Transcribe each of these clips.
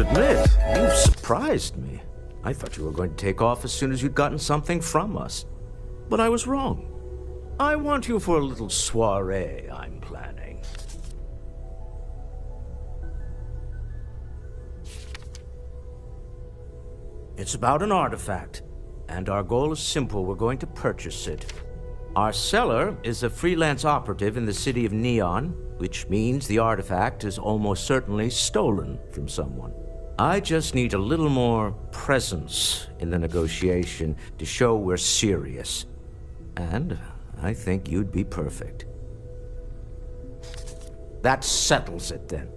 admit, you've surprised me. I thought you were going to take off as soon as you'd gotten something from us. But I was wrong. I want you for a little soiree I'm planning. It's about an artifact, and our goal is simple. We're going to purchase it. Our seller is a freelance operative in the city of Neon, which means the artifact is almost certainly stolen from someone. I just need a little more presence in the negotiation to show we're serious. And I think you'd be perfect. That settles it then.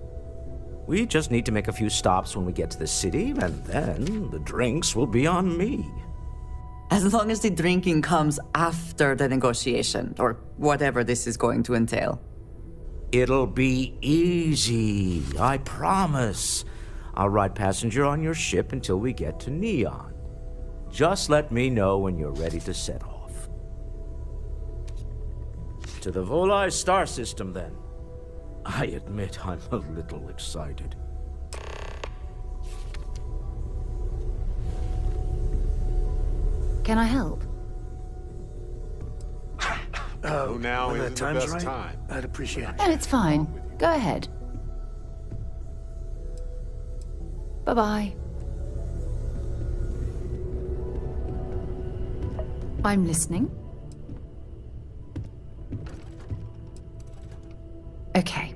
We just need to make a few stops when we get to the city, and then the drinks will be on me. As long as the drinking comes after the negotiation, or whatever this is going to entail. It'll be easy, I promise. I'll ride passenger on your ship until we get to Neon. Just let me know when you're ready to set off. To the Volai star system, then. I admit I'm a little excited. Can I help? Now when is that the time's best right, time. I'd appreciate it. No, it's fine. Go ahead. Bye-bye. I'm listening. Okay.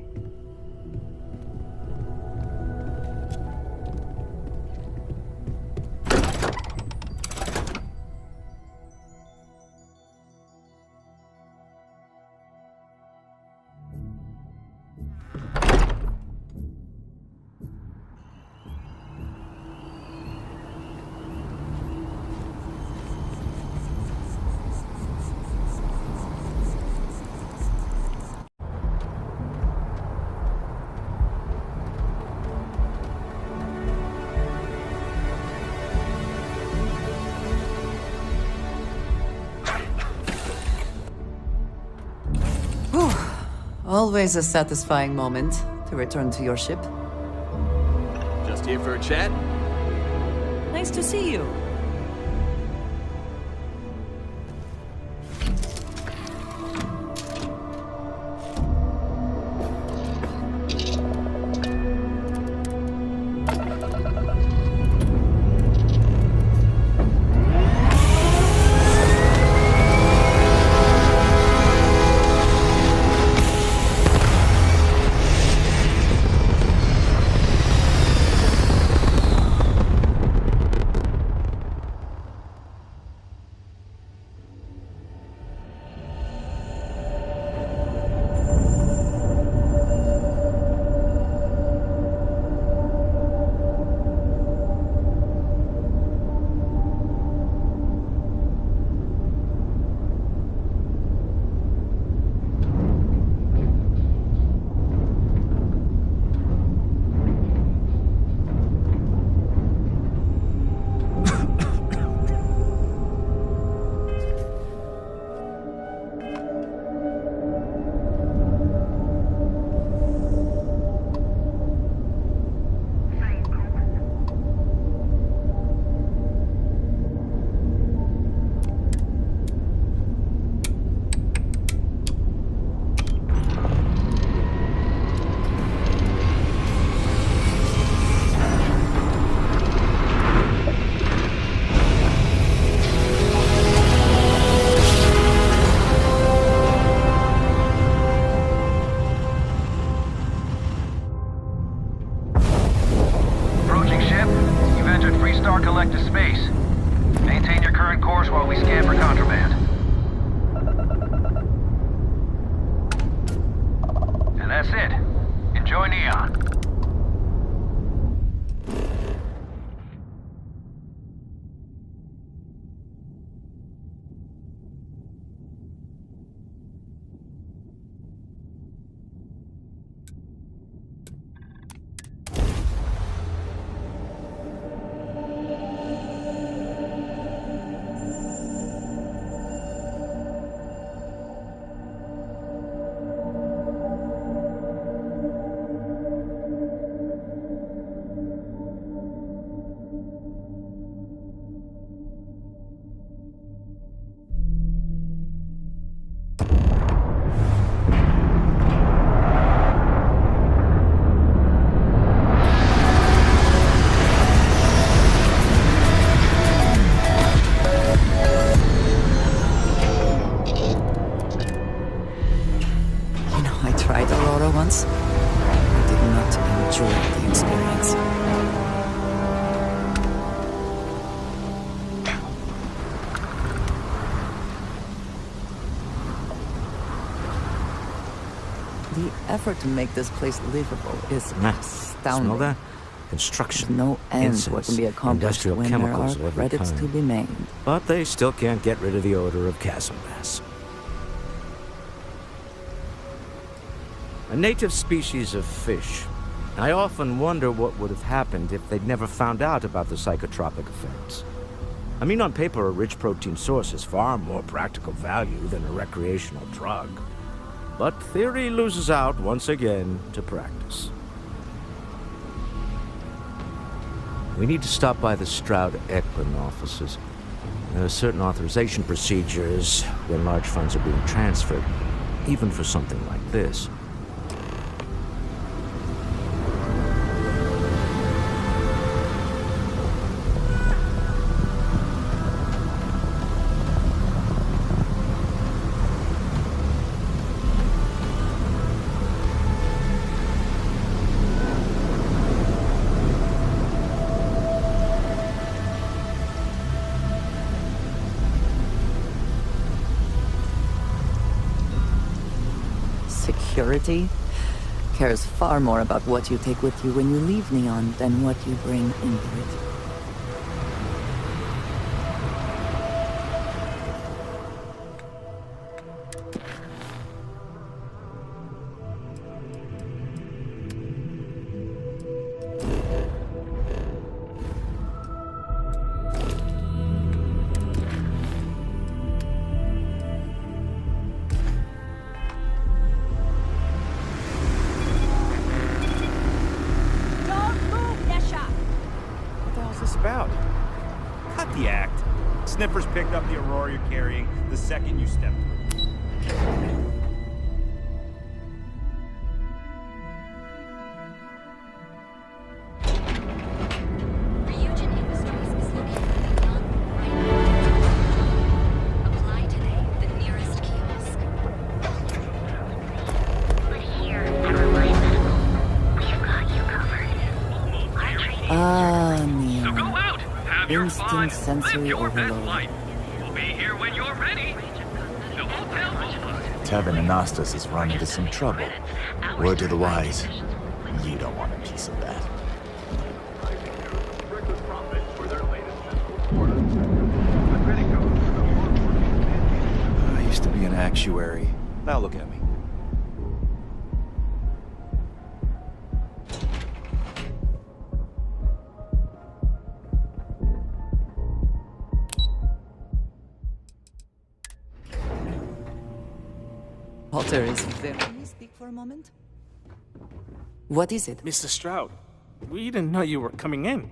Always a satisfying moment to return to your ship. Just here for a chat? Nice to see you. The effort to make this place livable is astounding. Smell that? Construction, There's no end to incense, what can be accomplished industrial when chemicals there of are every credits kind. to be made. But they still can't get rid of the odor of chasm gas. A native species of fish. I often wonder what would have happened if they'd never found out about the psychotropic effects. I mean, on paper, a rich protein source has far more practical value than a recreational drug. But theory loses out once again to practice. We need to stop by the Stroud-Eklund offices. There are certain authorization procedures when large funds are being transferred, even for something like this. Security cares far more about what you take with you when you leave Neon than what you bring into it. What the hell's this about? Cut the act. Sniffers picked up the Aurora you're carrying the second you stepped through. Ryujin Industries is located at the non-right. Apply today at the nearest kiosk. But here at Reliant Medical, we've got you covered. Ah, So go Neon. out, have your Instant fun, sensory live your best overload. life. We'll be here when you're ready. The hotel will Tavern Anastas has run into some trouble. Word to the wise. You don't want a piece of that. I used to be an actuary. Now look at me. Walter is there. Can you speak for a moment? What is it? Mr. Stroud, we didn't know you were coming in.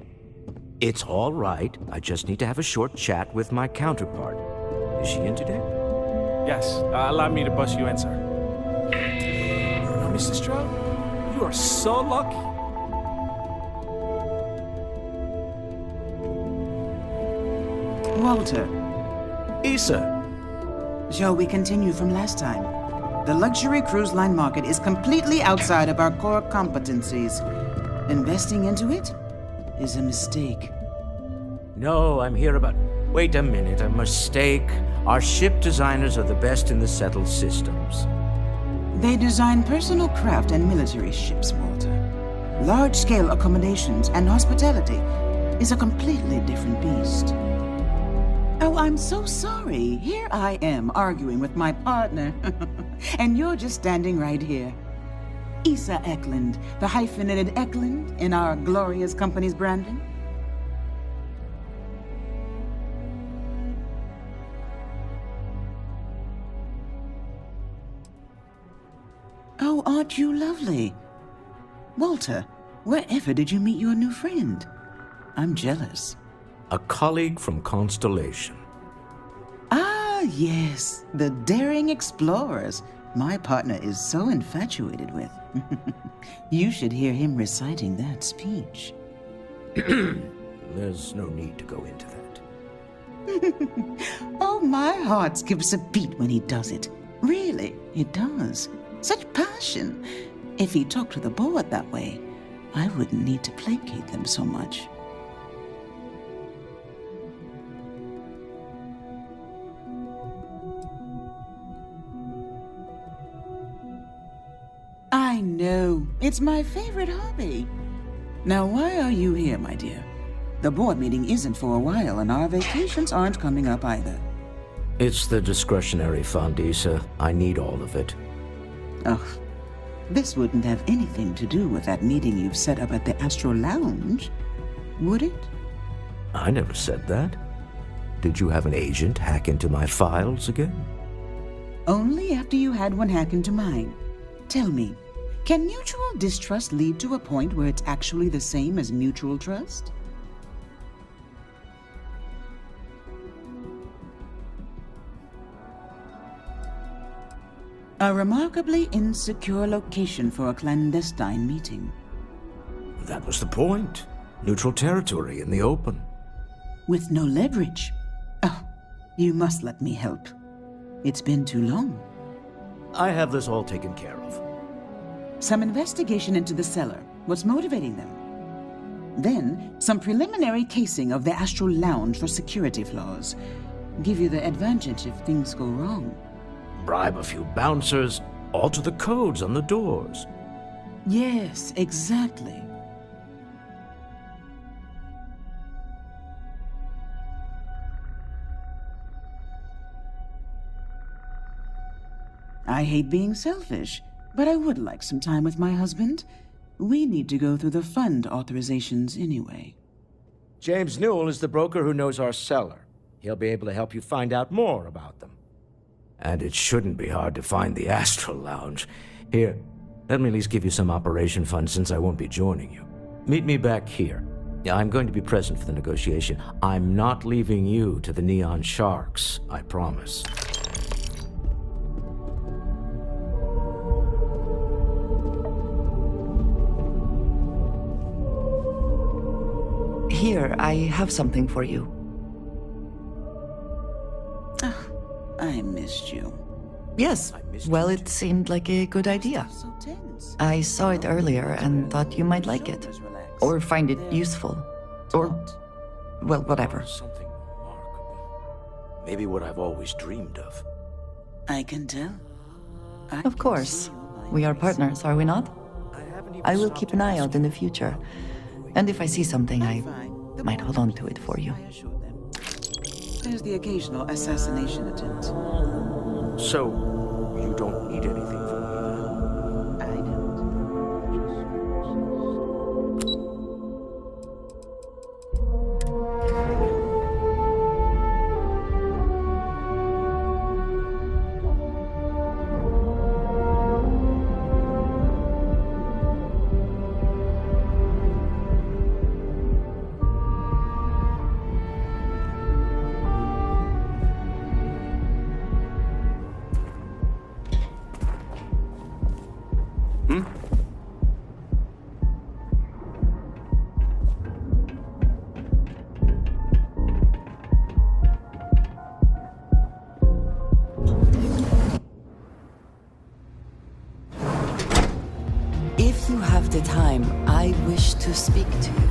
It's all right. I just need to have a short chat with my counterpart. Is she in today? Yes, allow me to bust you in, sir. No, Mr. Stroud, you are so lucky. Walter, Issa. shall we continue from last time? The luxury cruise line market is completely outside of our core competencies. Investing into it is a mistake. No, I'm here about... Wait a minute, a mistake. Our ship designers are the best in the settled systems. They design personal craft and military ships, Walter. Large-scale accommodations and hospitality is a completely different beast. Oh, I'm so sorry. Here I am arguing with my partner. And you're just standing right here. Issa Eklund, the hyphenated Eklund in our glorious company's branding. Oh, aren't you lovely? Walter, wherever did you meet your new friend? I'm jealous. A colleague from Constellation. Ah, yes, the daring explorers my partner is so infatuated with. You should hear him reciting that speech. There's no need to go into that. Oh, my heart skips a beat when he does it. Really, it does. Such passion. If he talked to the board that way, I wouldn't need to placate them so much. I know. It's my favorite hobby. Now, why are you here, my dear? The board meeting isn't for a while, and our vacations aren't coming up either. It's the discretionary fund, Issa. I need all of it. Ugh. This wouldn't have anything to do with that meeting you've set up at the Astral Lounge, would it? I never said that. Did you have an agent hack into my files again? Only after you had one hack into mine. Tell me, can mutual distrust lead to a point where it's actually the same as mutual trust? A remarkably insecure location for a clandestine meeting. That was the point. Neutral territory in the open. With no leverage. Oh, you must let me help. It's been too long. I have this all taken care of. Some investigation into the cellar. What's motivating them? Then, some preliminary casing of the Astral Lounge for security flaws. Give you the advantage if things go wrong. Bribe a few bouncers, alter the codes on the doors. Yes, exactly. I hate being selfish, but I would like some time with my husband. We need to go through the fund authorizations anyway. James Newell is the broker who knows our cellar. He'll be able to help you find out more about them. And it shouldn't be hard to find the Astral Lounge. Here, let me at least give you some operation funds since I won't be joining you. Meet me back here. I'm going to be present for the negotiation. I'm not leaving you to the Neon Sharks, I promise. Here, I have something for you. I missed you. Yes, well, it seemed like a good idea. So tense. I saw it earlier and thought you might like it. Or find it useful. Or, well, whatever. Something remarkable. Maybe what I've always dreamed of. I can tell. Of course. We are partners, are we not? I will keep an eye out in the future. And if I see something, I might hold on to it for you. There's the occasional assassination attempt. So, you don't need anything from me then? I don't. If you have the time, I wish to speak to you.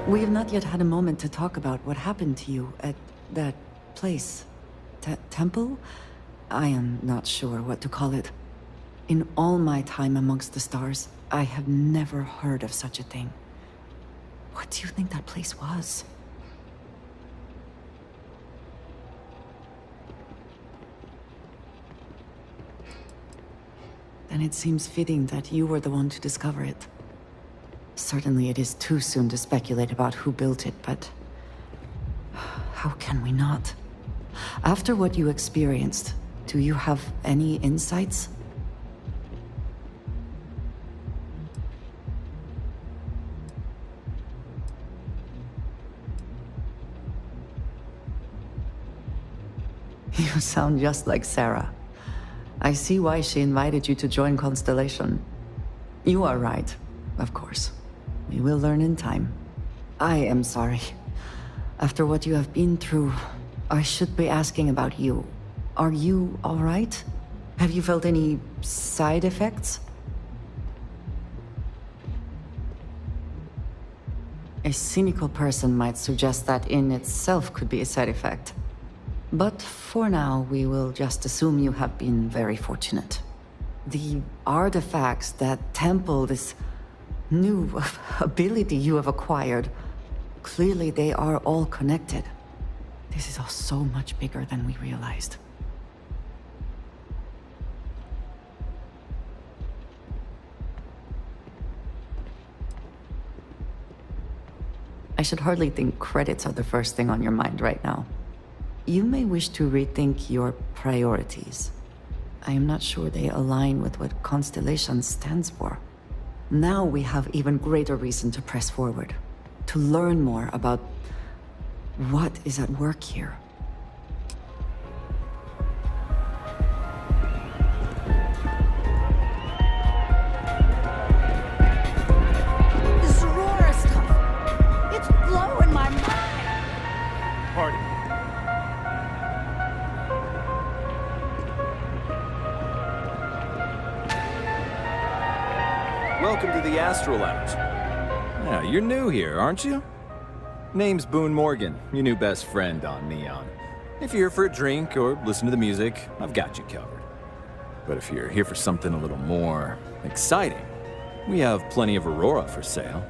We have not yet had a moment to talk about what happened to you at that place. Temple? I am not sure what to call it. In all my time amongst the stars, I have never heard of such a thing. What do you think that place was? Then it seems fitting that you were the one to discover it. Certainly it is too soon to speculate about who built it, but how can we not? After what you experienced, do you have any insights? You sound just like Sarah. I see why she invited you to join Constellation. You are right, of course. We will learn in time. I am sorry. After what you have been through, I should be asking about you. Are you all right? Have you felt any side effects? A cynical person might suggest that in itself could be a side effect. But for now, we will just assume you have been very fortunate. The artifacts, that temple, this new ability you have acquired, clearly they are all connected. This is all so much bigger than we realized. I should hardly think credits are the first thing on your mind right now. You may wish to rethink your priorities. I am not sure they align with what Constellation stands for. Now we have even greater reason to press forward, to learn more about what is at work here. This Aurora stuff, it's blowing my mind. Pardon. Welcome to the Astro Lounge. Yeah, you're new here, aren't you? Name's Boone Morgan, your new best friend on Neon. If you're here for a drink or listen to the music, I've got you covered. But if you're here for something a little more exciting, we have plenty of Aurora for sale.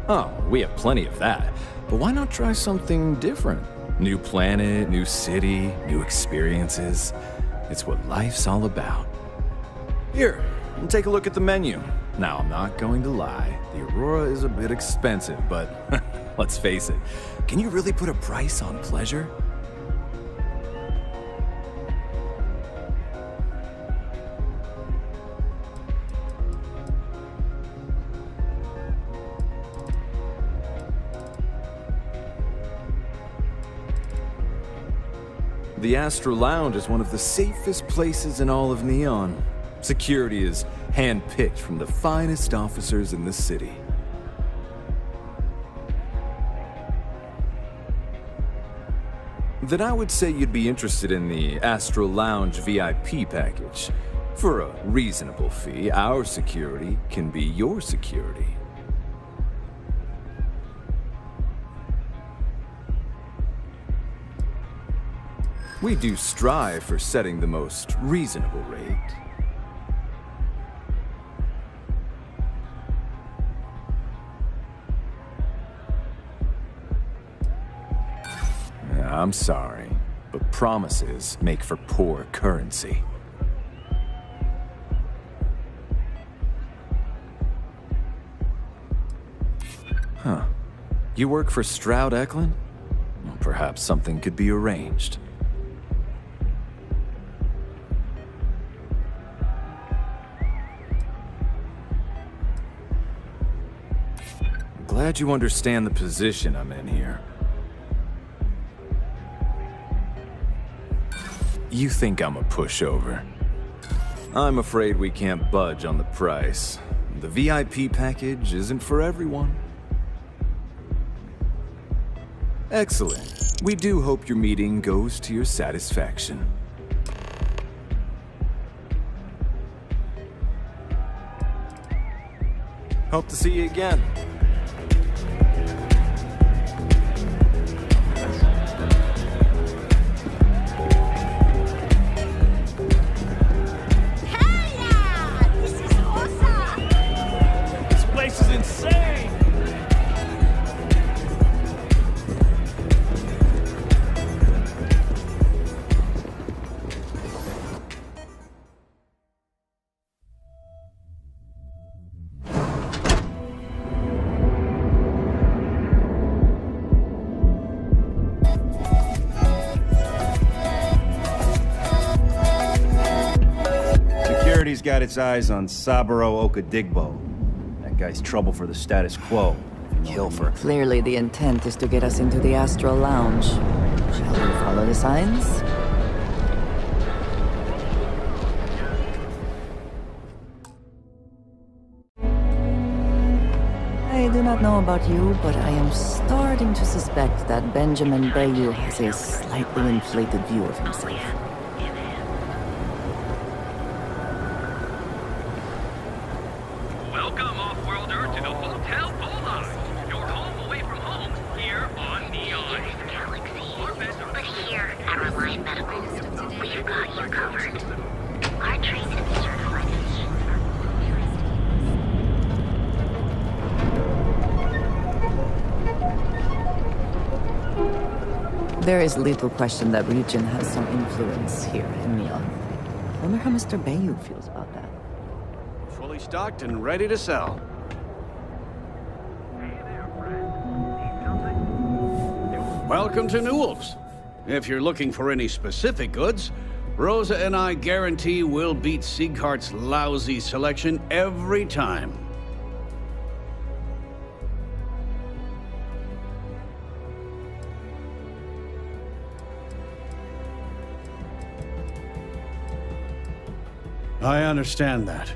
Oh, we have plenty of that. But why not try something different? New planet, new city, new experiences. It's what life's all about. Here, take a look at the menu. Now, I'm not going to lie. The Aurora is a bit expensive, but let's face it. Can you really put a price on pleasure? The Astro Lounge is one of the safest places in all of Neon. Security is hand-picked from the finest officers in the city. Then I would say you'd be interested in the Astro Lounge VIP package. For a reasonable fee, our security can be your security. We do strive for setting the most reasonable rate. I'm sorry, but promises make for poor currency. Huh. You work for Stroud Eklund? Well, perhaps something could be arranged. Glad you understand the position I'm in here. You think I'm a pushover. I'm afraid we can't budge on the price. The VIP package isn't for everyone. Excellent. We do hope your meeting goes to your satisfaction. Hope to see you again. Security's got its eyes on Saburo Okadigbo. That guy's trouble for the status quo. Kill for. Clearly the intent is to get us into the Astro Lounge. Shall we follow the signs? I do not know about you, but I am starting to suspect that Benjamin Bayou has a slightly inflated view of himself. Welcome, off-worlder, to the Hotel Bullseye. Your home away from home here on Neon. Our beds are But here at Reliant Medical, we've got you covered. Our trained and certified physicians There is little question that region has some influence here in Neon. Wonder how Mr. Bayou feels about that. Fully stocked and ready to sell. Welcome to Newell's. If you're looking for any specific goods, Rosa and I guarantee we'll beat Sieghart's lousy selection every time. I understand that.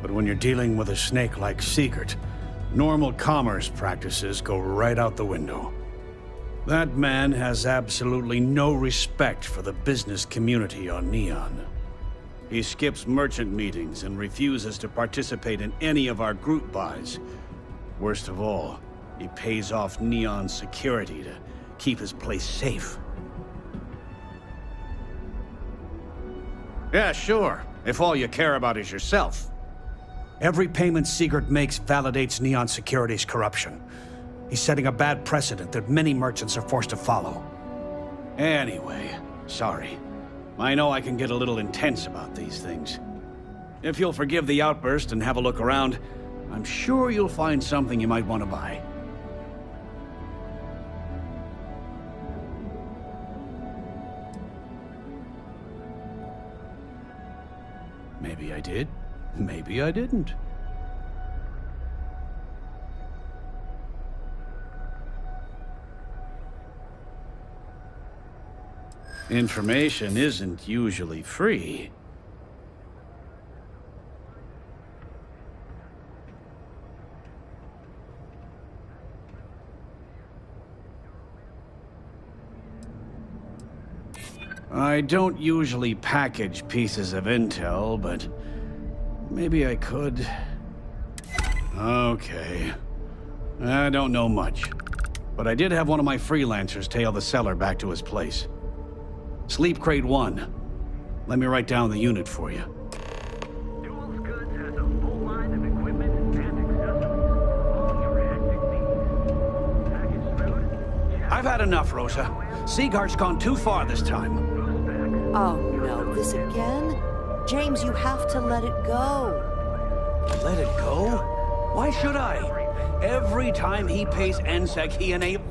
But when you're dealing with a snake like Siegert, normal commerce practices go right out the window. That man has absolutely no respect for the business community on Neon. He skips merchant meetings and refuses to participate in any of our group buys. Worst of all, he pays off Neon's security to keep his place safe. Yeah, sure. If all you care about is yourself. Every payment Siegert makes validates Neon Security's corruption. He's setting a bad precedent that many merchants are forced to follow. Anyway, sorry. I know I can get a little intense about these things. If you'll forgive the outburst and have a look around, I'm sure you'll find something you might want to buy. Maybe I did. Maybe I didn't. Information isn't usually free. I don't usually package pieces of intel, but maybe I could. Okay. I don't know much, but I did have one of my freelancers tail the seller back to his place. Sleep Crate 1. Let me write down the unit for you. Newell's Goods has a full line of equipment and accessories, all your hectic needs. Packaged food? I've had enough, Rosa. Sieghart's gone too far this time. Oh no, this again? James, you have to let it go. Let it go? Why should I? Every time he pays NSEC, he enables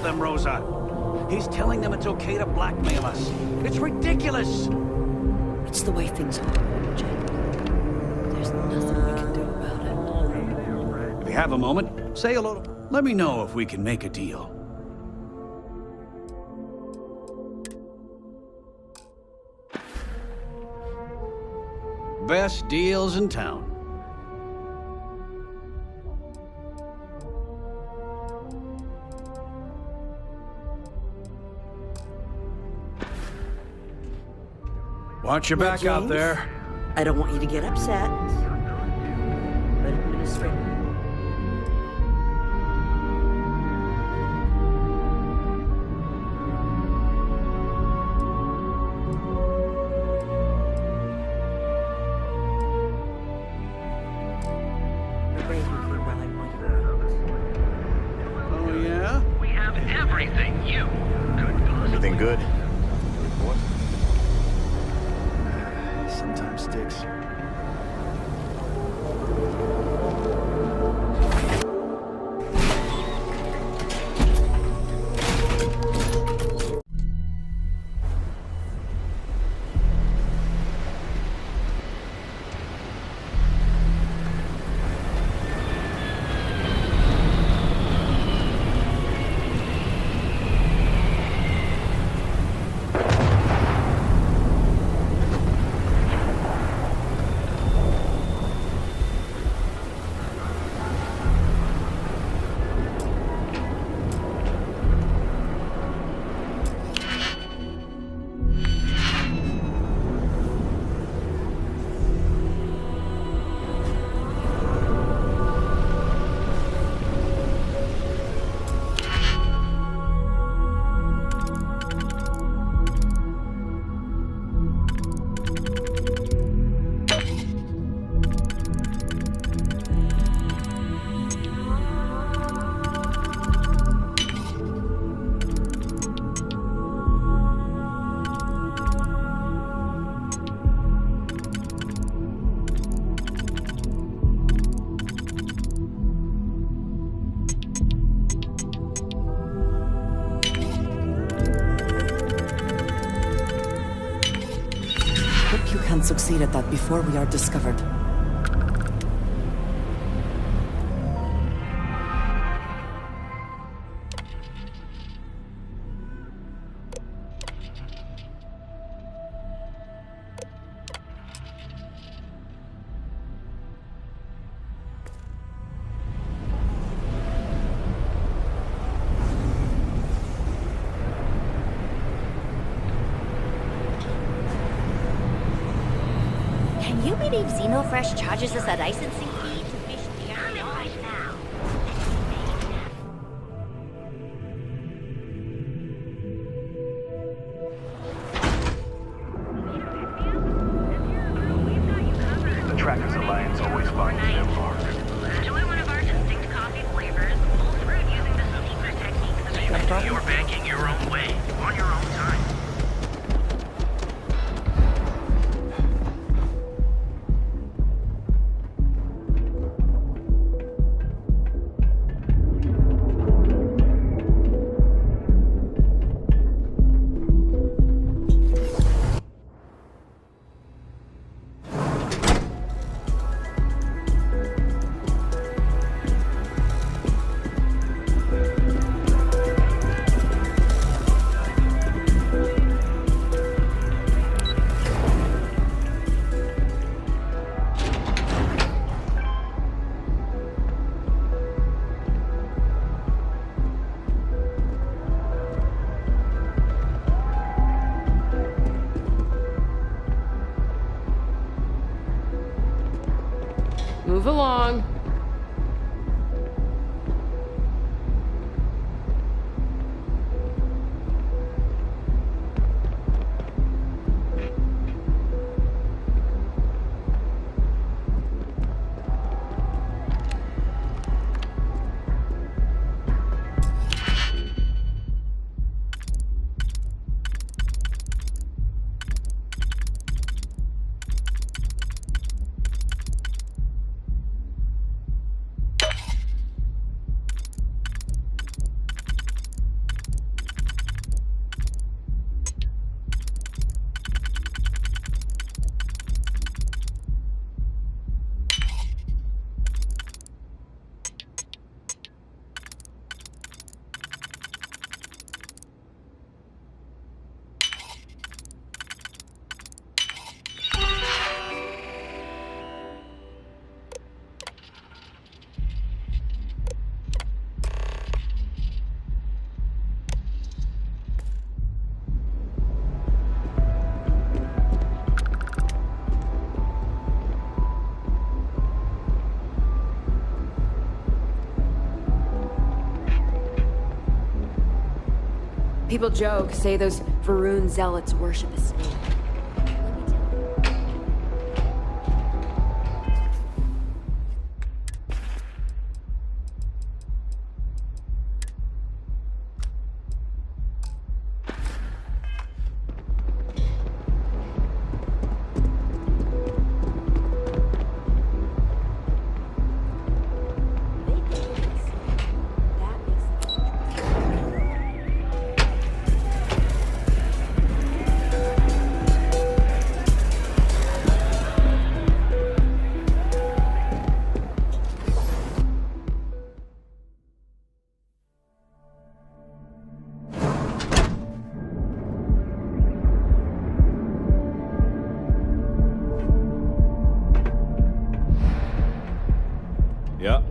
them, Rosa. He's telling them it's okay to blackmail us. It's ridiculous. It's the way things are, James. There's nothing we can do about it. If you have a moment, say hello. Let me know if we can make a deal. Best deals in town. Watch your back out there. I don't want you to get upset. But administrator. Oh, yeah? We have everything you could possibly. Everything good? Sometimes sticks. succeed at that before we are discovered. Can you believe Xenofresh charges us a licensing fee to fish the area right now? The Trackers Alliance always finds their mark. Enjoy one of our distinct coffee flavors, all brewed using the secret techniques of You're banking your own way, on your own time. Move along. People joke, say those Varun zealots worship a snake. Yeah.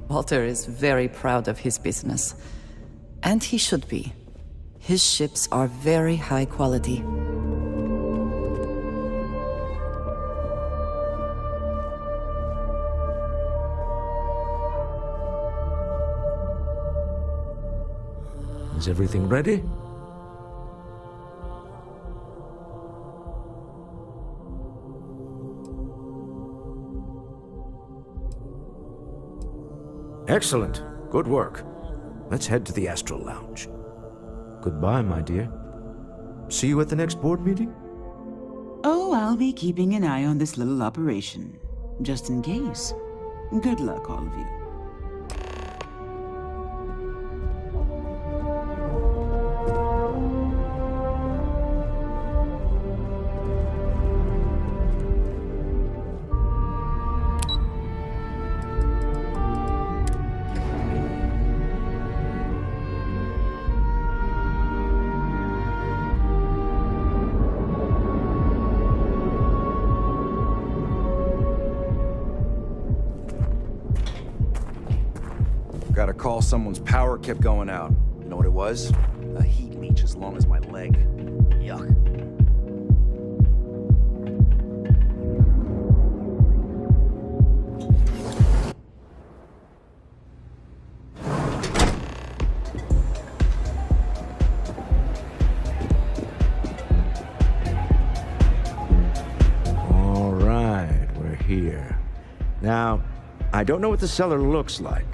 Walter is very proud of his business. And he should be. His ships are very high quality. Is everything ready? Excellent. Good work. Let's head to the Astral Lounge. Goodbye, my dear. See you at the next board meeting? Oh, I'll I'll be keeping an eye on this little operation, just in case. Good luck, all of you. Got a call someone's power kept going out. You know what it was? A heat leech as long as my leg. Yuck. All right, we're here. Now, I don't know what the cellar looks like,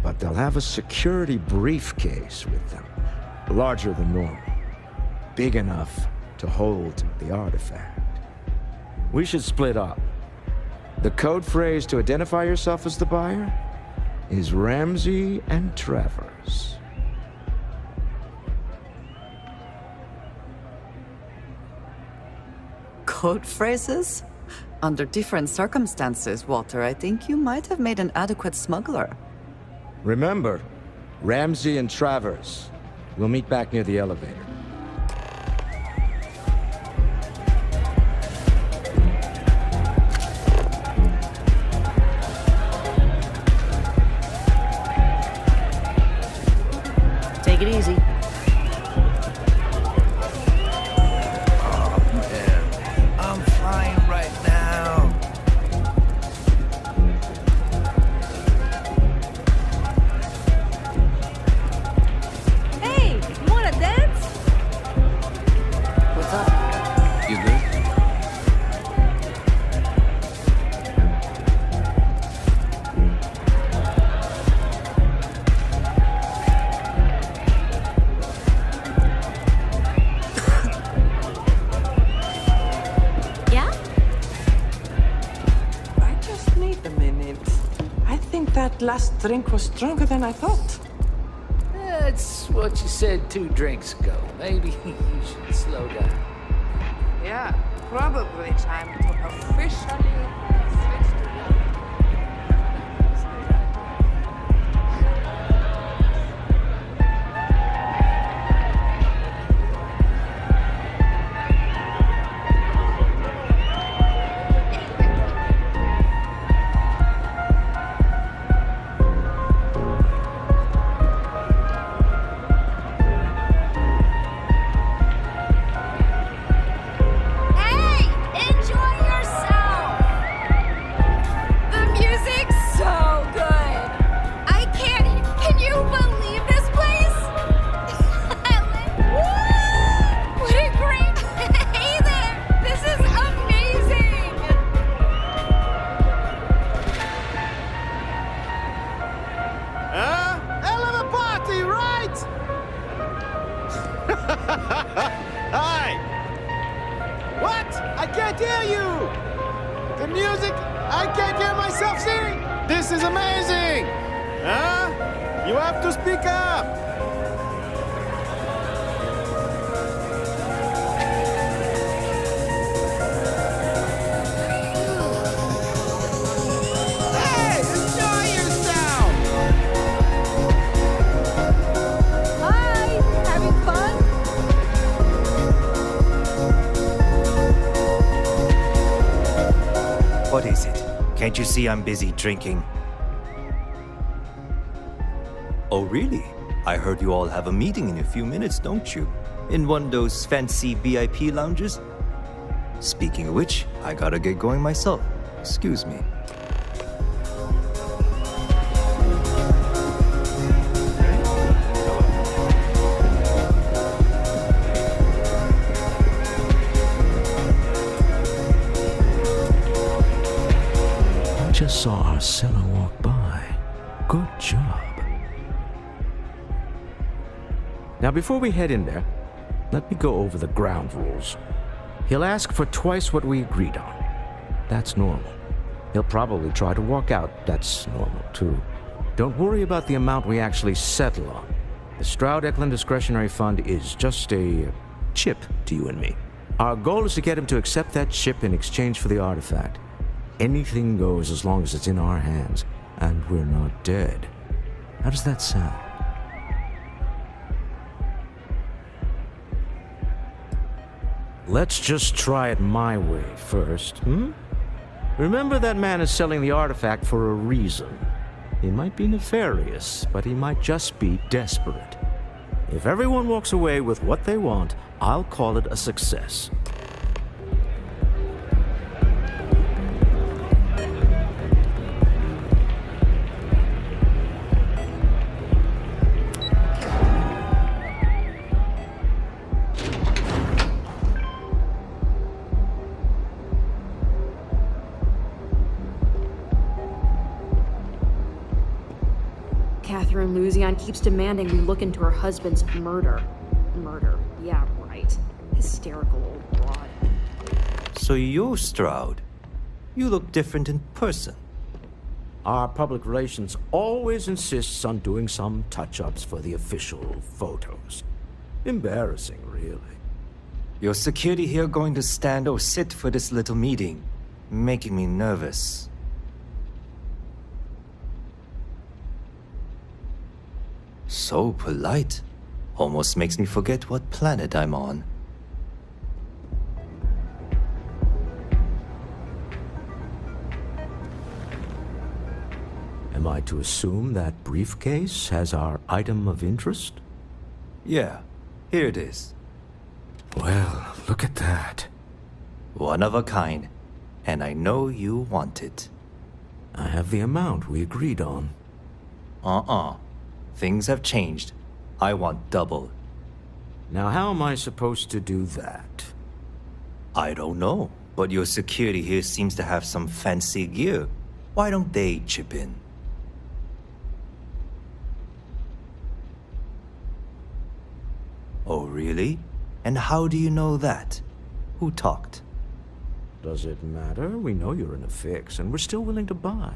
but they'll have a security briefcase with them, larger than normal, big enough to hold the artifact. We should split up. The code phrase to identify yourself as the buyer is Ramsey and Travers. Code phrases? Under different circumstances, Walter, I think you might have made an adequate smuggler. Remember, Ramsey and Travers. We'll meet back near the elevator. Take it easy. Oh, man. I'm flying right now. Hey, you wanna dance? What's up? You good? Yeah? I just need a minute. I think that last drink was stronger than I thought. That's what you said 2 drinks ago. Maybe you should slow down. Yeah, probably time to officially switch to Hey! Enjoy yourself! The music's so good! I can't... Can you believe this place? What a great... Hey there! This is amazing! Hell of a party, right? Hi! What? I can't hear you! The music, I can't hear myself sing! This is amazing! Huh? You have to speak up! Hey, enjoy yourself! Hi! Having fun? What is it? Can't you see I'm busy drinking? Oh, really? I heard you all have a meeting in a few minutes, don't you? In one of those fancy VIP lounges? Speaking of which, I gotta get going myself. Excuse me. I just saw our cellar walk by. Good job. Now, before we head in there, let me go over the ground rules. He'll ask for twice what we agreed on. That's normal. He'll probably try to walk out. That's normal, too. Don't worry about the amount we actually settle on. The Stroud-Eklund Discretionary Fund is just a chip to you and me. Our goal is to get him to accept that chip in exchange for the artifact. Anything goes as long as it's in our hands, and we're not dead. How does that sound? Let's just try it my way first, Remember, that man is selling the artifact for a reason. He might be nefarious, but he might just be desperate. If everyone walks away with what they want, I'll call it a success. Catherine Luzion keeps demanding we look into her husband's murder. Murder, yeah, right. Hysterical old broad. So you're Stroud. You look different in person. Our public relations always insists on doing some touch-ups for the official photos. Embarrassing, really. Your security here going to stand or sit for this little meeting, making me nervous. So polite. Almost makes me forget what planet I'm on. Am I to assume that briefcase has our item of interest? Yeah, here it is. Well, look at that. One of a kind, and I know you want it. I have the amount we agreed on. Things have changed. I want double. Now, how am I supposed to do that? I don't know, but your security here seems to have some fancy gear. Why don't they chip in? Oh, really? And how do you know that? Who talked? Does it matter? We know you're in a fix, and we're still willing to buy.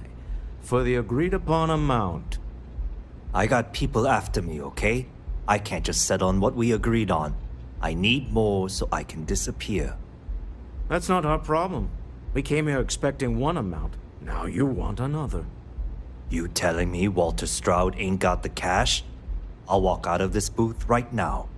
For the agreed-upon amount. I got people after me, okay? I can't just settle on what we agreed on. I need more so I can disappear. That's not our problem. We came here expecting one amount. Now you want another. You telling me Walter Stroud ain't got the cash? I'll walk out of this booth right now.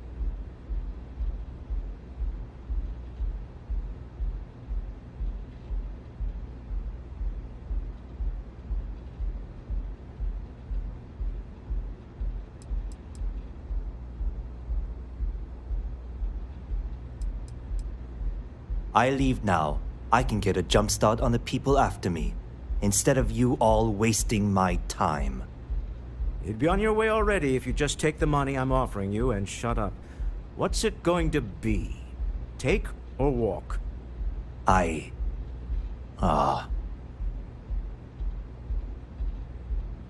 I leave now. I can get a jump start on the people after me, instead of you all wasting my time. You'd be on your way already if you just take the money I'm offering you and shut up. What's it going to be? Take or walk? All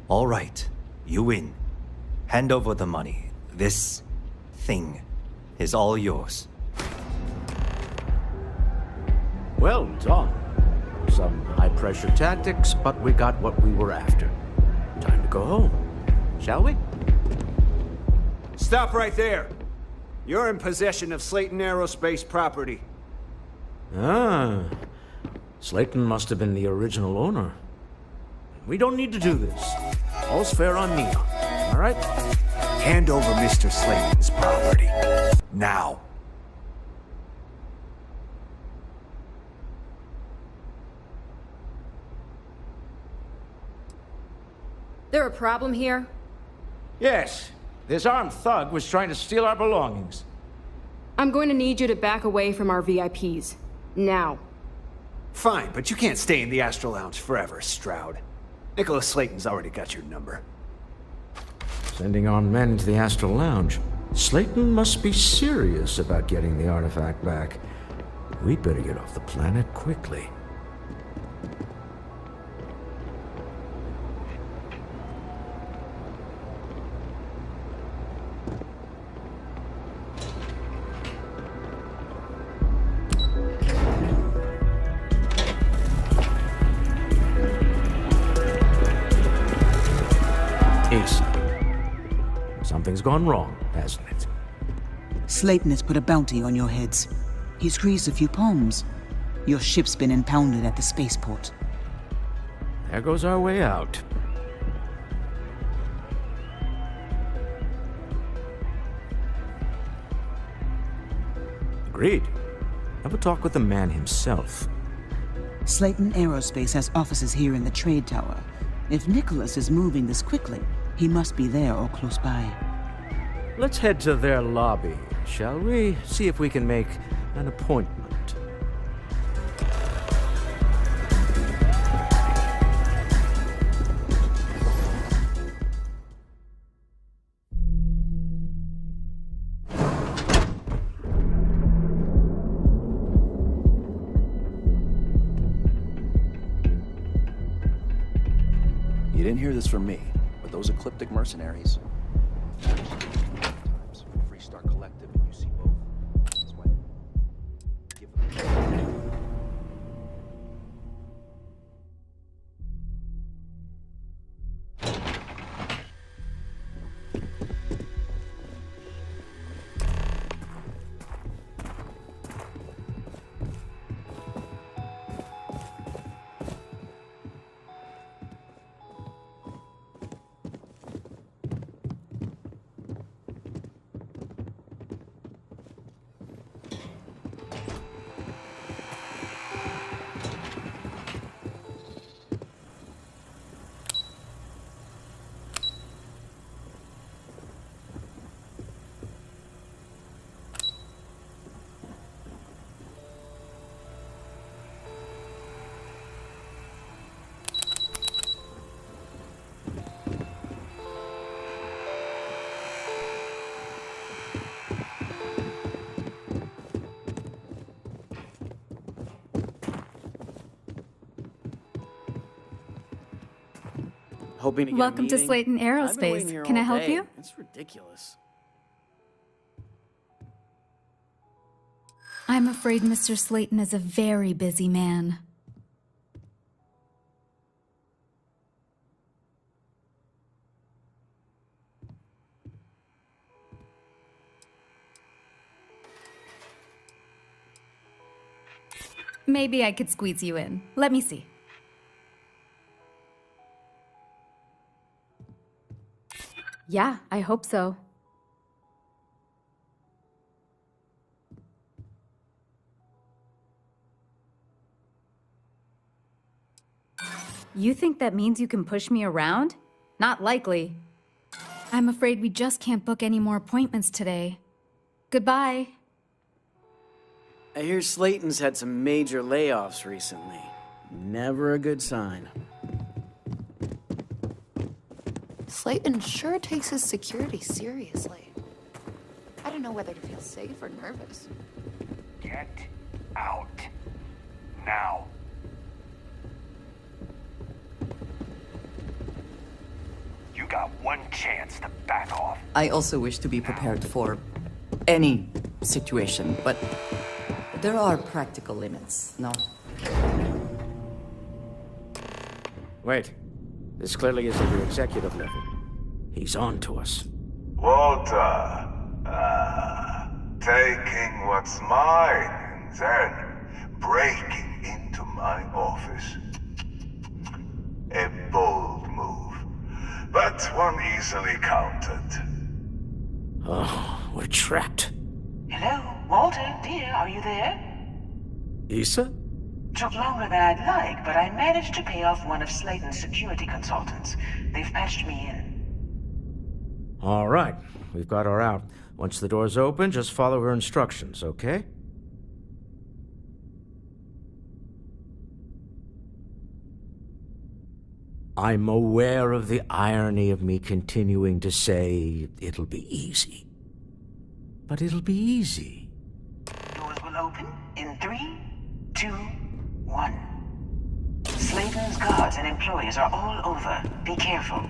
right, you win. Hand over the money. This thing is all yours. Well done. Some high-pressure tactics, but we got what we were after. Time to go home, shall we? Stop right there. You're in possession of Slayton Aerospace property. Ah. Slayton must have been the original owner. We don't need to do this. All's fair on me. All right? Hand over Mr. Slayton's property. Now. There a problem here? Yes. This armed thug was trying to steal our belongings. I'm going to need you to back away from our VIPs. Now. Fine, but you can't stay in the Astro Lounge forever, Stroud. Nicholas Slayton's already got your number. Sending armed men into the Astral Lounge. Slayton must be serious about getting the artifact back. We'd better get off the planet quickly. Mesa. Something's gone wrong, hasn't it? Slayton has put a bounty on your heads. He's greased a few palms. Your ship's been impounded at the spaceport. There goes our way out. Agreed. Have a talk with the man himself. Slayton Aerospace has offices here in the trade tower. If Nicholas is moving this quickly, he must be there or close by. Let's head to their lobby, shall we? See if we can make an appointment. You didn't hear this from me, but those ecliptic mercenaries. Freestar Collective, and you see both. That's why. Give them. Hoping to get Welcome a to meeting. Slayton I've been waiting Aerospace. here Can I all help day. you? It's ridiculous. I'm afraid Mr. Slayton is a very busy man. Maybe I could squeeze you in. Let me see. Yeah, I hope so. You think that means you can push me around? Not likely. I'm afraid we just can't book any more appointments today. Goodbye. I hear Slayton's had some major layoffs recently. Never a good sign. Slayton sure takes his security seriously. I don't know whether to feel safe or nervous. Get out. Now. You got one chance to back off. I also wish to be prepared for any situation, but there are practical limits, no? Wait. This clearly isn't your executive level. He's on to us. Walter, taking what's mine and then breaking into my office. A bold move, but one easily countered. Oh, we're trapped. Hello, Walter, dear, are you there? Issa? Took longer than I'd like, but I managed to pay off one of Slayton's security consultants. They've patched me in. All right, we've got her out. Once the door's open, just follow her instructions, okay? I'm aware of the irony of me continuing to say it'll be easy. But it'll be easy. Doors will open in 3, 2, 1. Slayton's guards and employees are all over. Be careful.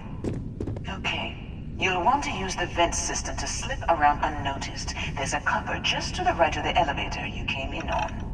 Okay. You'll want to use the vent system to slip around unnoticed. There's a cupboard just to the right of the elevator you came in on.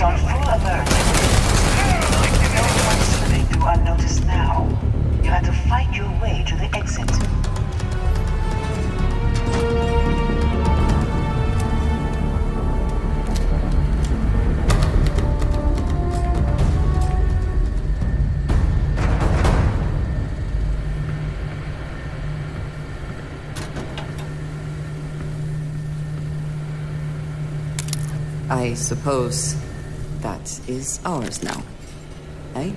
on full alert. No one slipping through unnoticed now. You'll have to fight your way to the exit. I suppose that is ours now, eh?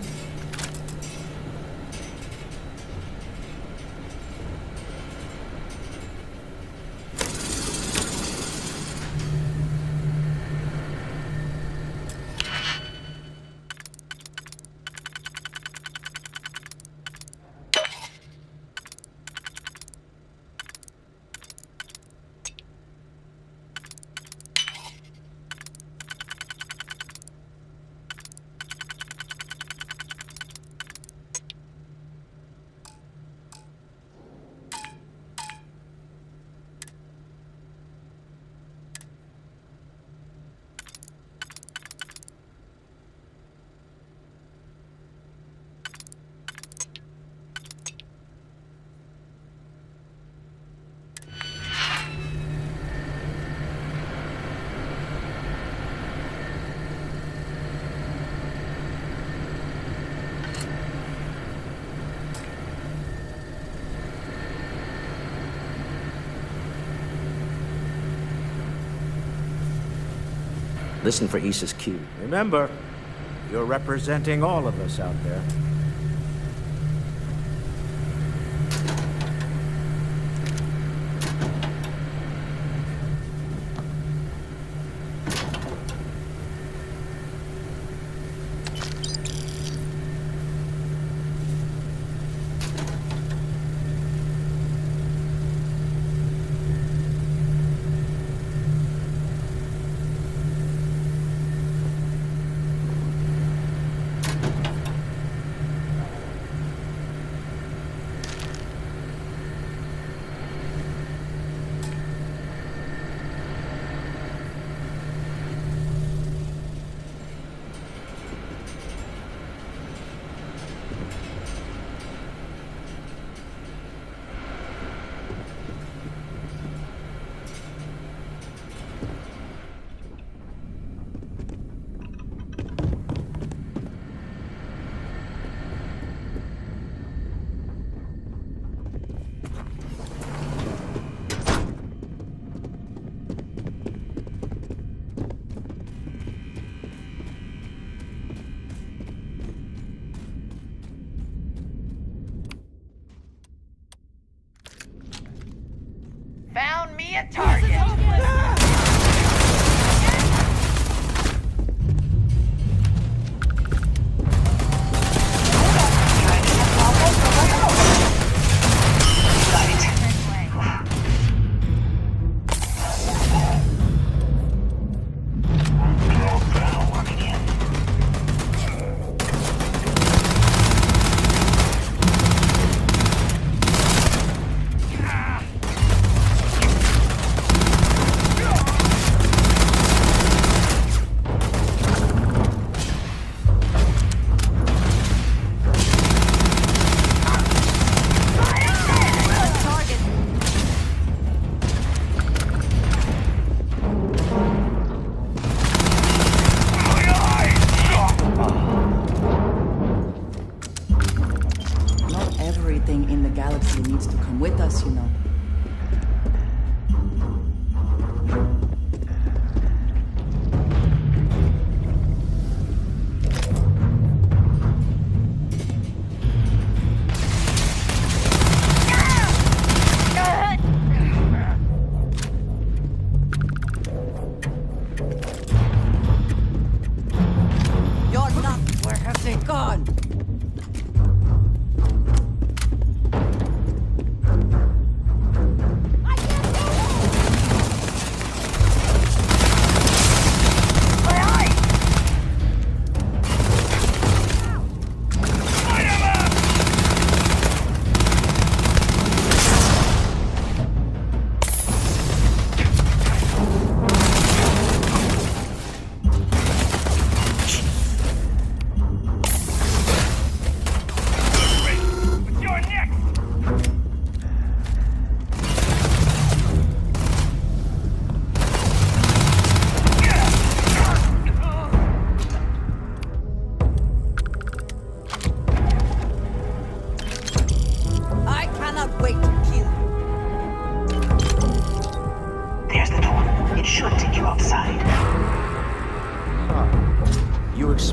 Listen for Issa's cue. Remember, you're representing all of us out there. Found me a target. gone!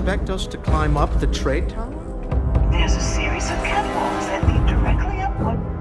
expect us to climb up the trade tower? There's a series of catwalks that lead directly upward.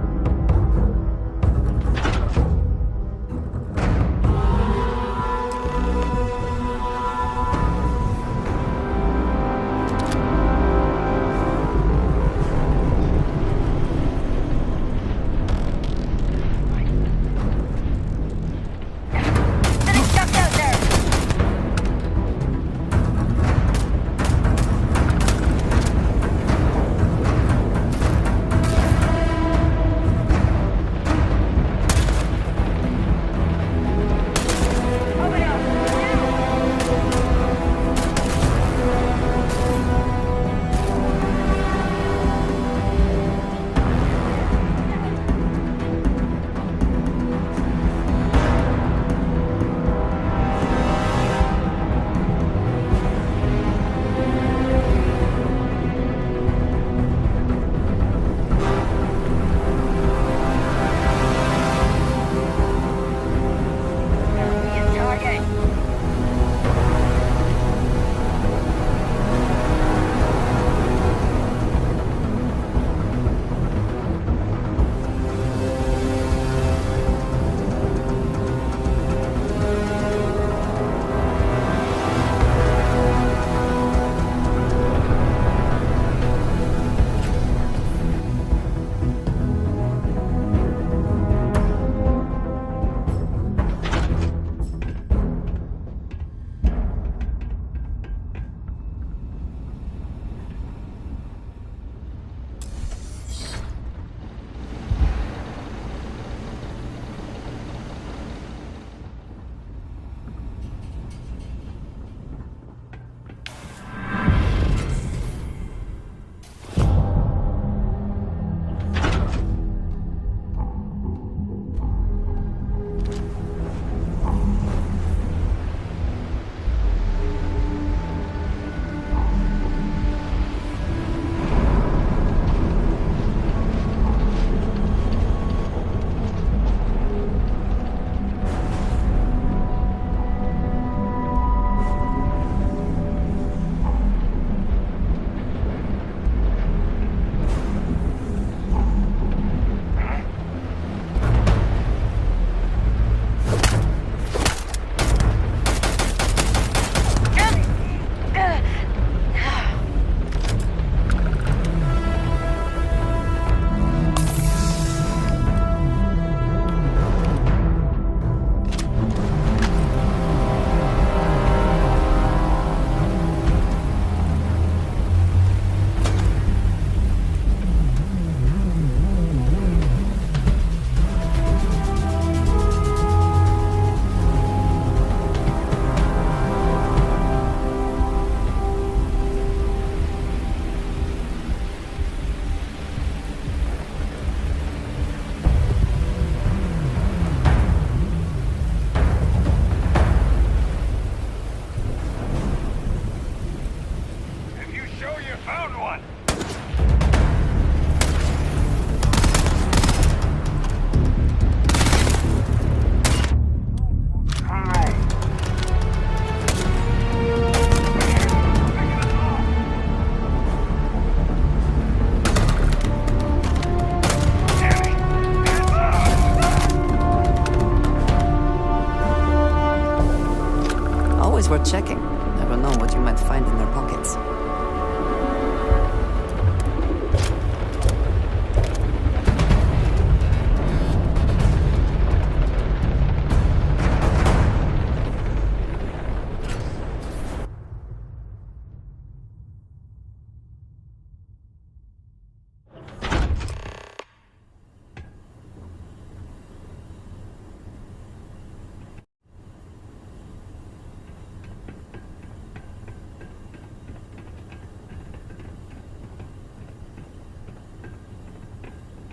worth checking. Never know what you might find in their pockets.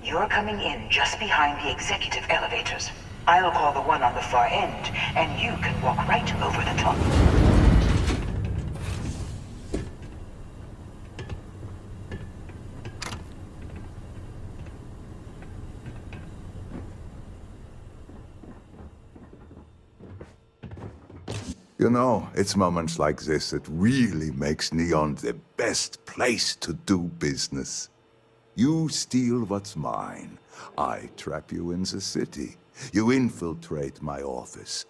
You're coming in just behind the executive elevators. I'll call the one on the far end, and you can walk right over the top. You know, it's moments like this that really makes Neon the best place to do business. You steal what's mine. I trap you in the city. You infiltrate my office.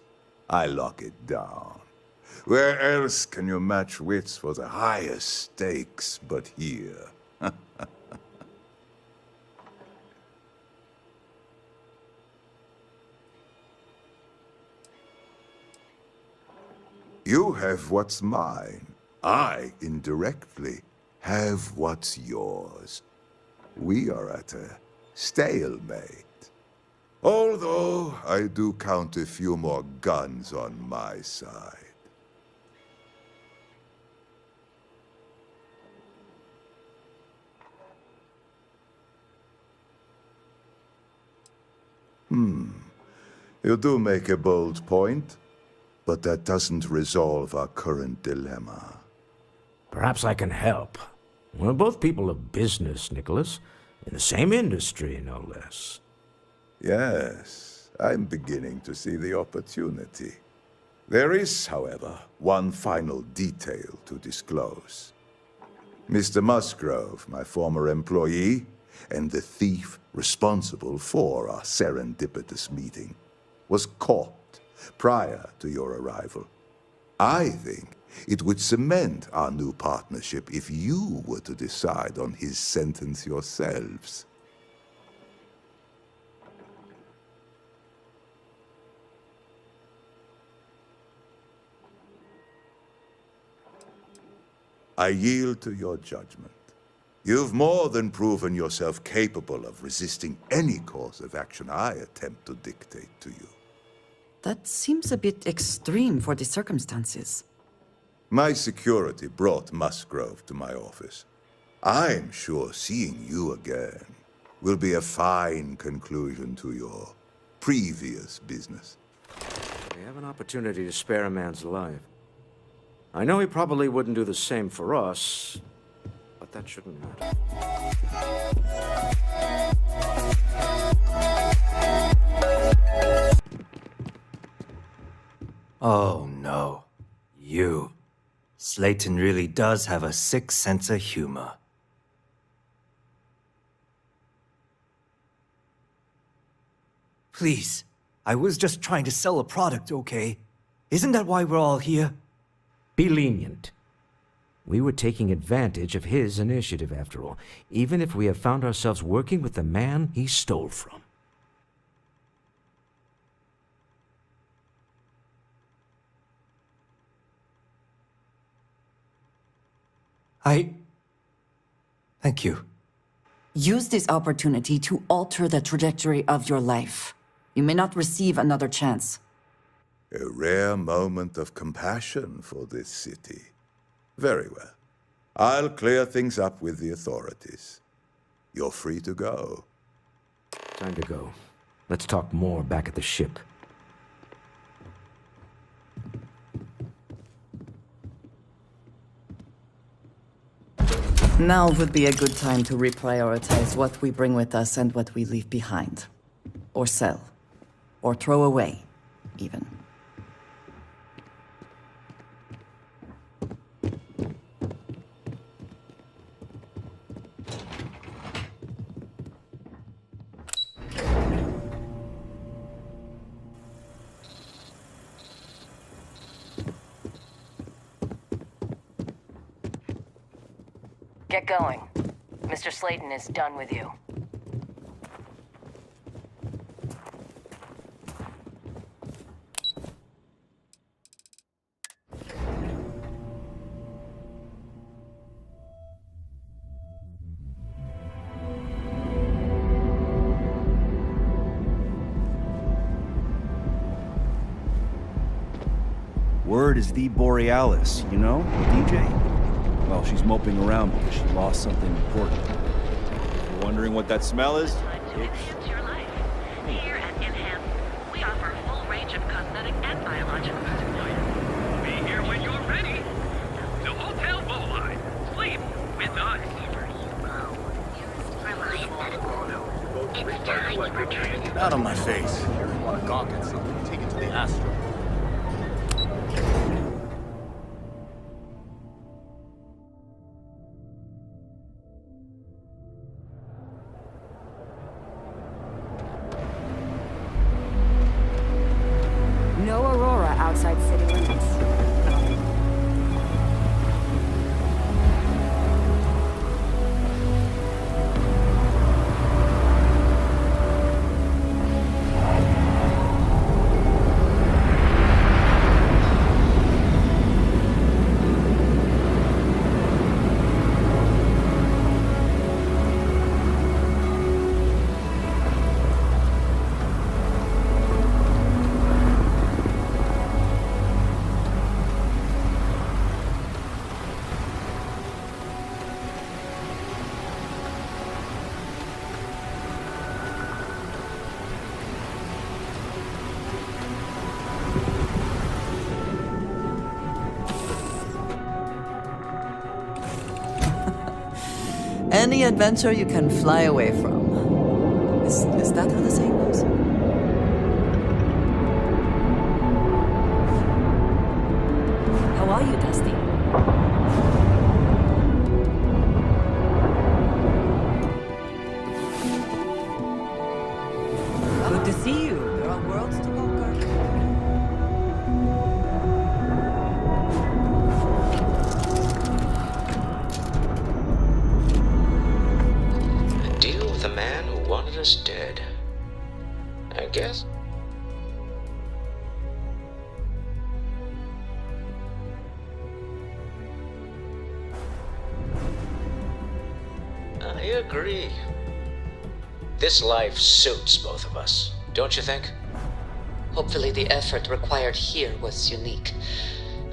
I lock it down. Where else can you match wits for the highest stakes but here? You have what's mine. I, indirectly, have what's yours. We are at a stalemate. Although, I do count a few more guns on my side. You do make a bold point. But that doesn't resolve our current dilemma. Perhaps I can help. We're both people of business, Nicholas. In the same industry, no less. Yes, I'm beginning to see the opportunity. There is, however, one final detail to disclose. Mr. Musgrove, my former employee, and the thief responsible for our serendipitous meeting, was caught prior to your arrival. I think it would cement our new partnership if you were to decide on his sentence yourselves. I yield to your judgment. You've more than proven yourself capable of resisting any course of action I attempt to dictate to you. That seems a bit extreme for the circumstances. My security brought Musgrove to my office. I'm sure seeing you again will be a fine conclusion to your previous business. We have an opportunity to spare a man's life. I know he probably wouldn't do the same for us, but that shouldn't matter. Oh no. You. Slayton really does have a sick sense of humor. Please, I was just trying to sell a product, okay? Isn't that why we're all here? Be lenient. We were taking advantage of his initiative, after all, even if we have found ourselves working with the man he stole from. Thank you. Use this opportunity to alter the trajectory of your life. You may not receive another chance. A rare moment of compassion for this city. Very well. I'll clear things up with the authorities. You're free to go. Time to go. Let's talk more back at the ship. Now would be a good time to reprioritize what we bring with us and what we leave behind. Or sell. Or throw away, even. Get going. Mr. Slayton is done with you. Word is the Borealis, you know, DJ? Well, she's moping around because she lost something important. You're wondering what that smell is? Enhance your life. Here at Enhance, we offer a full range of cosmetic and biological products. Be here when you're ready. The Hotel Bowline. Sleep with us. Reliant Medical. It's time you were trained. Out of my face. Want to gawk at something, take it to the Astro. outside city limits. Any adventure you can fly away from. Is that how the saying goes? How are you, Dusty? Good to see you. There are worlds to conquer. Deal with a man who wanted us dead. I guess. I agree. This life suits both of us, don't you think? Hopefully the effort required here was unique.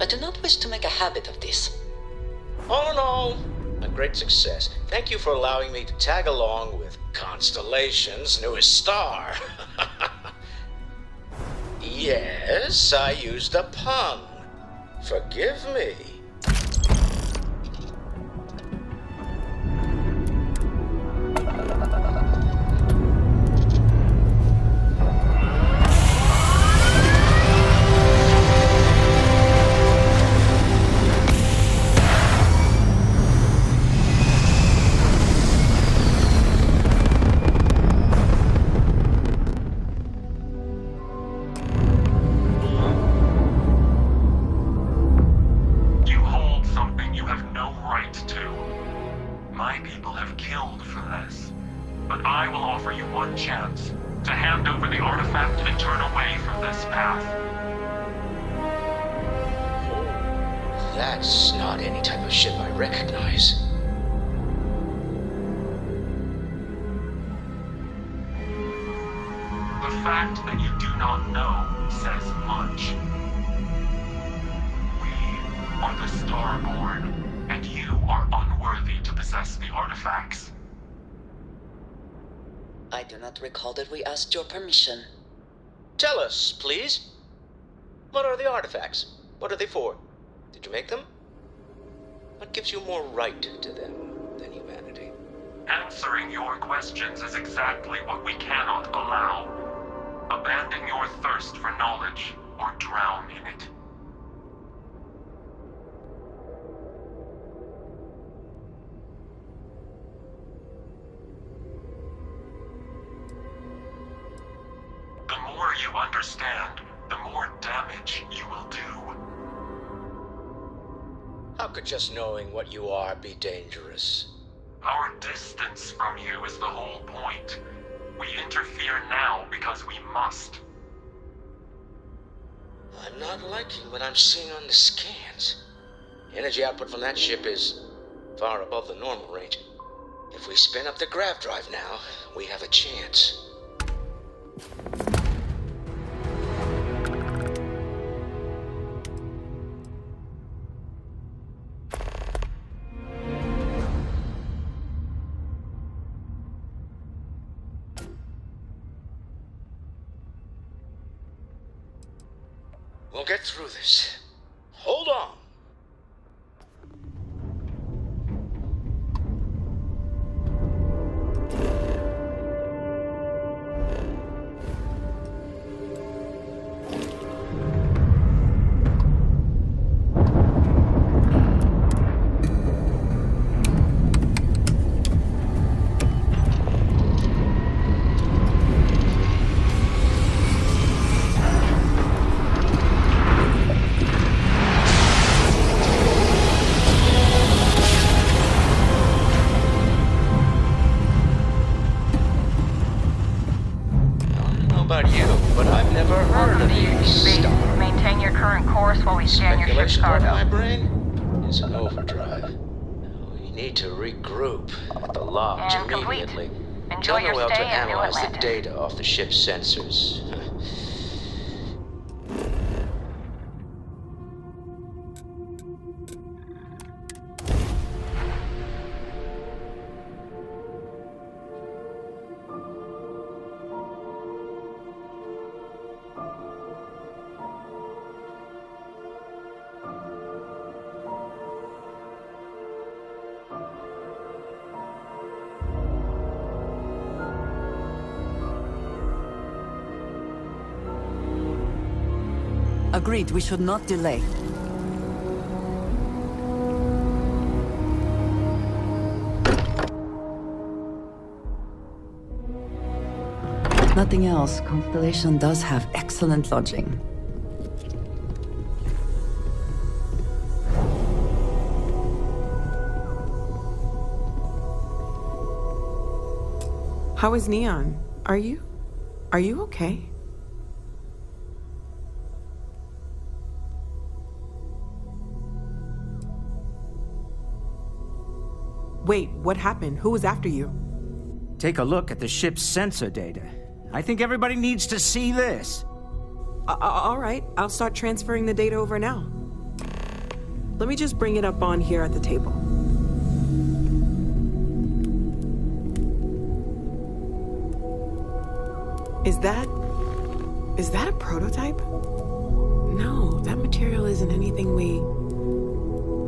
I do not wish to make a habit of this. All in all, a great success. Thank you for allowing me to tag along with Constellation's newest star. Yes, I used a pun. Forgive me. You hold something you have no right to. My people have killed for this. But I will offer you one chance to hand over the artifact and turn away from this path. That's not any type of ship I recognize. The fact that you do not know says much. We are the Starborn, and you are unworthy to possess the artifacts. I do not recall that we asked your permission. Tell us, please. What are the artifacts? What are they for? Did you make them? What gives you more right to them than humanity? Answering your questions is exactly what we cannot allow. Abandon your thirst for knowledge, or drown in it. The more you understand, the more damage you will do. How could just knowing what you are be dangerous? Our distance from you is the whole point. We interfere now because we must. I'm not liking what I'm seeing on the scans. Energy output from that ship is far above the normal range. If we spin up the grav drive now, we have a chance. We'll get through this. Hold on. about you, but I've never heard of these stars. Maintain your current course while we scan your ship's Speculation part of my cargo. brain is an overdrive. We need to regroup at the lodge And complete. immediately. Enjoy your Tell Noel stay to in New analyze the Atlantis. data off the ship's sensors. Agreed, we should not delay. Nothing else, Constellation does have excellent lodging. How is Neon? Are you okay? Wait, what happened? Who was after you? Take a look at the ship's sensor data. I think everybody needs to see this. All right, I'll start transferring the data over now. Let me just bring it up on here at the table. Is that a prototype? No, that material isn't anything we...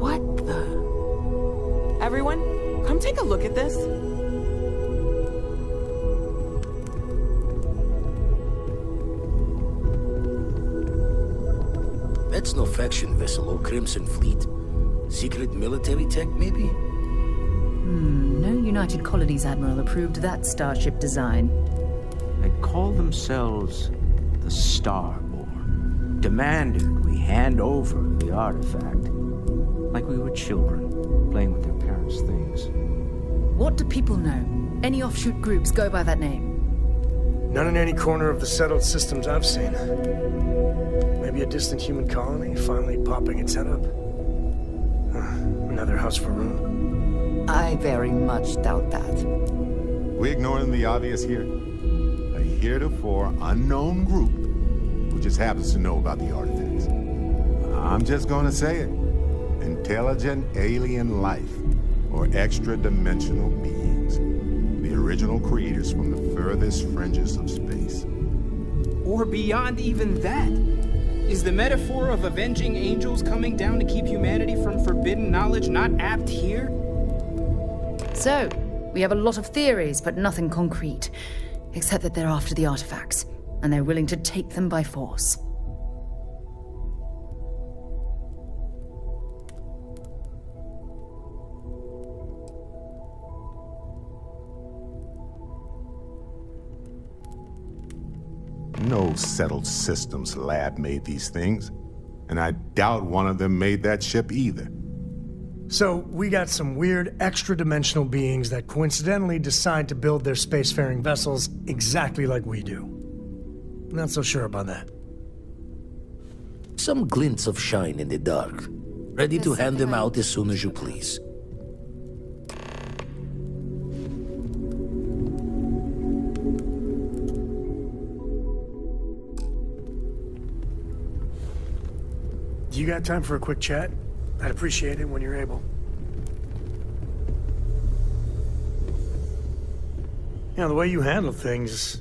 What the... Everyone, come take a look at this. That's no faction vessel or Crimson Fleet. Secret military tech, maybe? No United Colonies Admiral approved that starship design. They call themselves the Starborn. Demanded we hand over the artifact. Like we were children, playing with their parents' things. What do people know? Any offshoot groups go by that name? None in any corner of the settled systems I've seen. Maybe a distant human colony finally popping its head up. Another house for Rune. I very much doubt that. We ignoring the obvious here? A heretofore unknown group who just happens to know about the artifacts. I'm just gonna say it. Intelligent alien life, or extra-dimensional beings. The original creators from the furthest fringes of space. Or beyond even that. Is the metaphor of avenging angels coming down to keep humanity from forbidden knowledge not apt here? So, we have a lot of theories, but nothing concrete. Except that they're after the artifacts, and they're willing to take them by force. No settled systems lab made these things, and I doubt one of them made that ship either. So, we got some weird extra-dimensional beings that coincidentally decide to build their spacefaring vessels exactly like we do. Not so sure about that. Some glints of shine in the dark. Ready to hand them out as soon as you please. You got time for a quick chat? I'd appreciate it when you're able. You know, the way you handle things,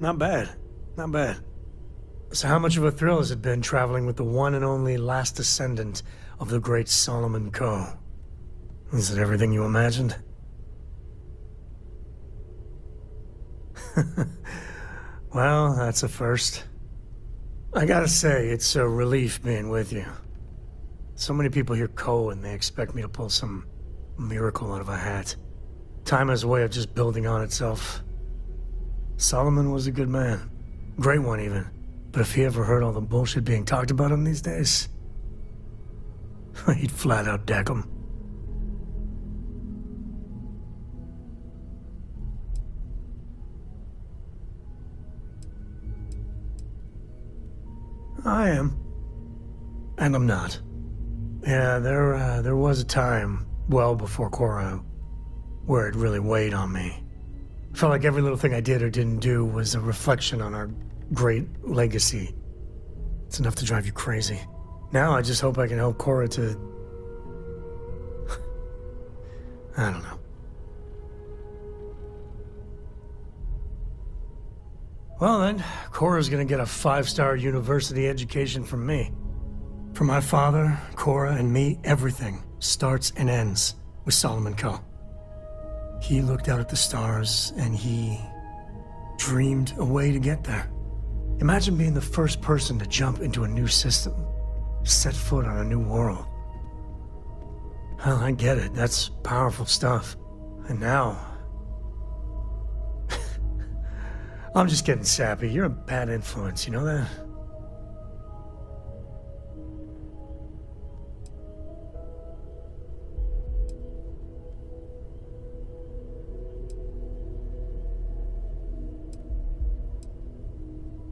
not bad. Not bad. So how much of a thrill has it been traveling with the one and only last descendant of the great Solomon Coe? Is it everything you imagined? Well, that's a first. I gotta say, it's a relief being with you. So many people hear Coe and they expect me to pull some miracle out of a hat. Time has a way of just building on itself. Solomon was a good man. Great one, even. But if he ever heard all the bullshit being talked about him these days, he'd flat out deck him. I am. And I'm not. Yeah, there was a time, well before Cora, where it really weighed on me. I felt like every little thing I did or didn't do was a reflection on our great legacy. It's enough to drive you crazy. Now I just hope I can help Cora to... I don't know. Well then, Cora's gonna get a 5-star university education from me. For my father, Cora, and me, everything starts and ends with Solomon Co. He looked out at the stars, and he dreamed a way to get there. Imagine being the first person to jump into a new system, set foot on a new world. Well, I get it. That's powerful stuff. And now... I'm just getting sappy. You're a bad influence, you know that?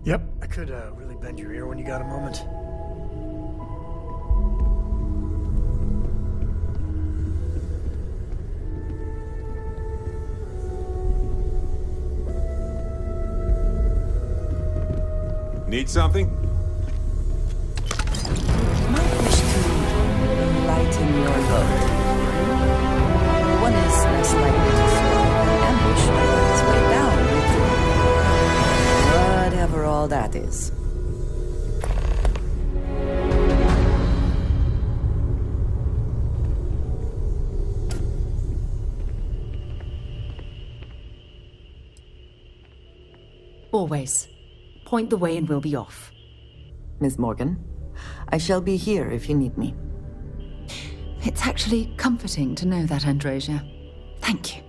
Yep, I could really bend your ear when you got a moment. Need something? Might wish to lighten your load. One is less likely to survive an ambush by on his way down. Whatever all that is. Always. Point the way and we'll be off. Miss Morgan, I shall be here if you need me. It's actually comforting to know that, Androsia. Thank you.